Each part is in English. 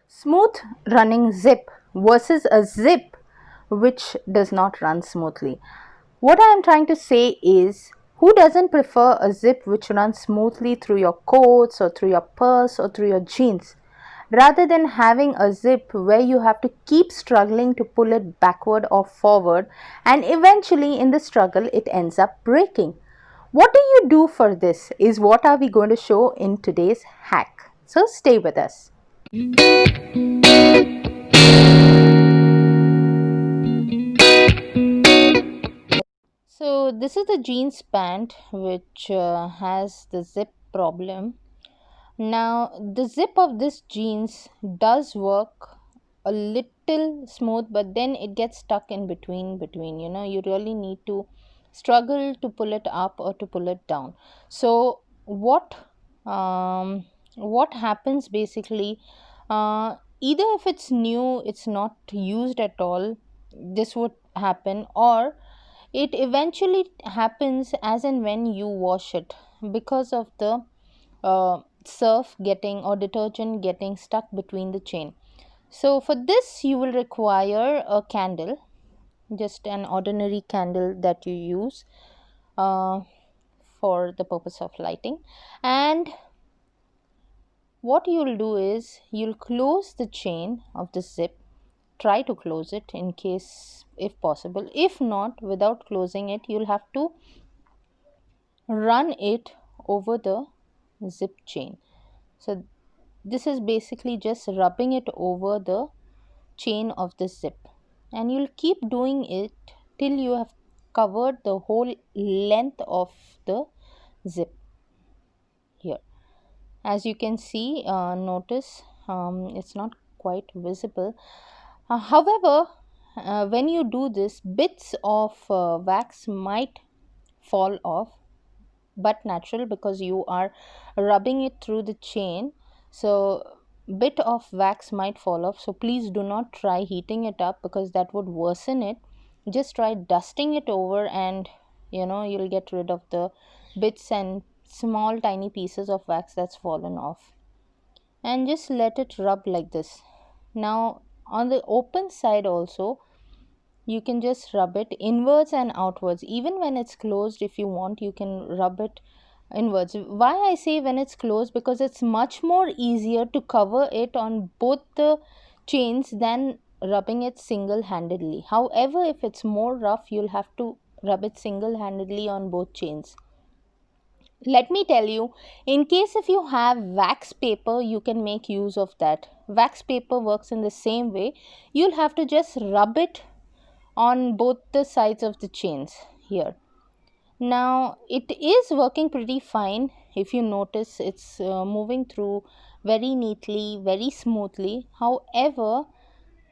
Smooth running zip versus a zip which does not run smoothly. What I am trying to say is, who doesn't prefer a zip which runs smoothly through your coats or through your purse or through your jeans, rather than having a zip where you have to keep struggling to pull it backward or forward, and eventually in the struggle it ends up breaking. What do you do for this is what are we going to show in today's hack. So stay with us. So this is the jeans pant which has the zip problem. Now the zip of this jeans does work a little smooth, but then it gets stuck in between. You really need to struggle to pull it up or to pull it down. So what happens basically, either if it's new, it's not used at all, this would happen, or it eventually happens as and when you wash it because of the surf getting or detergent getting stuck between the chain. So for this you will require a candle, just an ordinary candle that you use uh, for the purpose of lighting. And what you'll do is you'll close the chain of the zip. Try to close it in case if possible. If not, without closing it, you'll have to run it over the zip chain. So this is basically just rubbing it over the chain of the zip, and you'll keep doing it till you have covered the whole length of the zip here. As you can see, notice it's not quite visible. However, when you do this, bits of wax might fall off, but natural because you are rubbing it through the chain. So bit of wax might fall off, so please do not try heating it up because that would worsen it. Just try dusting it over, and you'll get rid of the bits and small tiny pieces of wax that's fallen off, and just let it rub like this. Now on the open side also, you can just rub it inwards and outwards. Even when it's closed, if you want, you can rub it inwards. Why I say when it's closed? Because it's much more easier to cover it on both the chains than rubbing it single handedly. However, if it's more rough, you'll have to rub it single handedly on both chains. Let me tell you, in case if you have wax paper, you can make use of that. Wax paper works in the same way. You'll have to just rub it on both the sides of the chains here. Now it is working pretty fine. If you notice, it's moving through very neatly, very smoothly. However,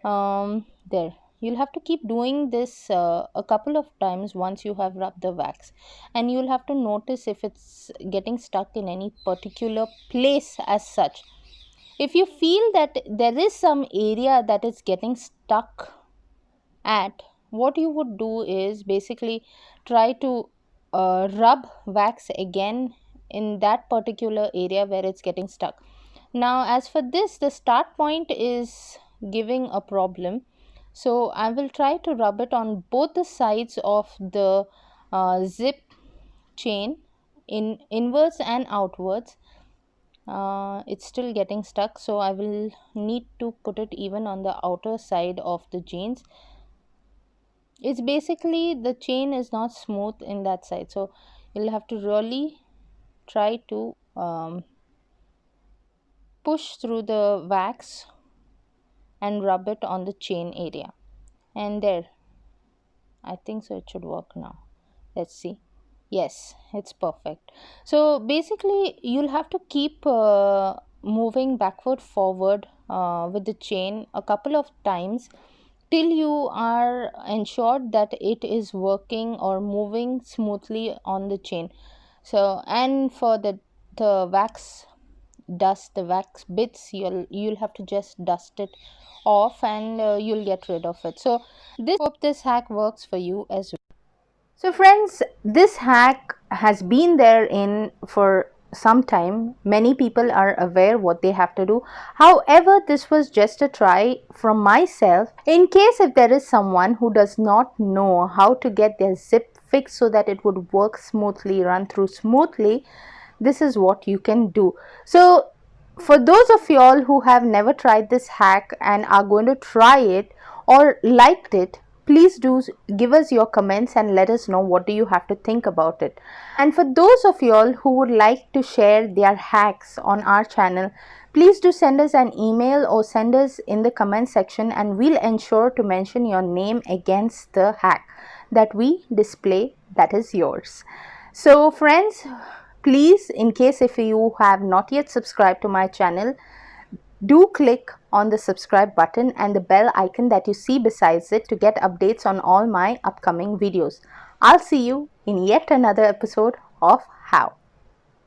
there you'll have to keep doing this a couple of times once you have rubbed the wax, and you'll have to notice if it's getting stuck in any particular place as such. If you feel that there is some area that is getting stuck at, what you would do is basically try to rub wax again in that particular area where it's getting stuck. Now as for this, the start point is giving a problem, so I will try to rub it on both the sides of the zip chain, in inwards and outwards. It's still getting stuck, so I will need to put it even on the outer side of the jeans. It's basically the chain is not smooth in that side, so you'll have to really try to push through the wax and rub it on the chain area. And there, I think so it should work now. Let's see. Yes, it's perfect. So basically you'll have to keep moving backward forward with the chain a couple of times till you are ensured that it is working or moving smoothly on the chain. So and for the wax dust, the wax bits, you'll have to just dust it off, and you'll get rid of it. So this hope this hack works for you as well. So friends, this hack has been there in for some time. Many people are aware what they have to do. However, this was just a try from myself. In case if there is someone who does not know how to get their zip fixed so that it would work smoothly, run through smoothly, this is what you can do. So for those of y'all who have never tried this hack and are going to try it or liked it, please do give us your comments and let us know what do you have to think about it. And for those of y'all who would like to share their hacks on our channel, please do send us an email or send us in the comment section, and we'll ensure to mention your name against the hack that we display that is yours. So friends, please, in case if you have not yet subscribed to my channel, do click on the subscribe button and the bell icon that you see besides it to get updates on all my upcoming videos. I'll see you in yet another episode of How.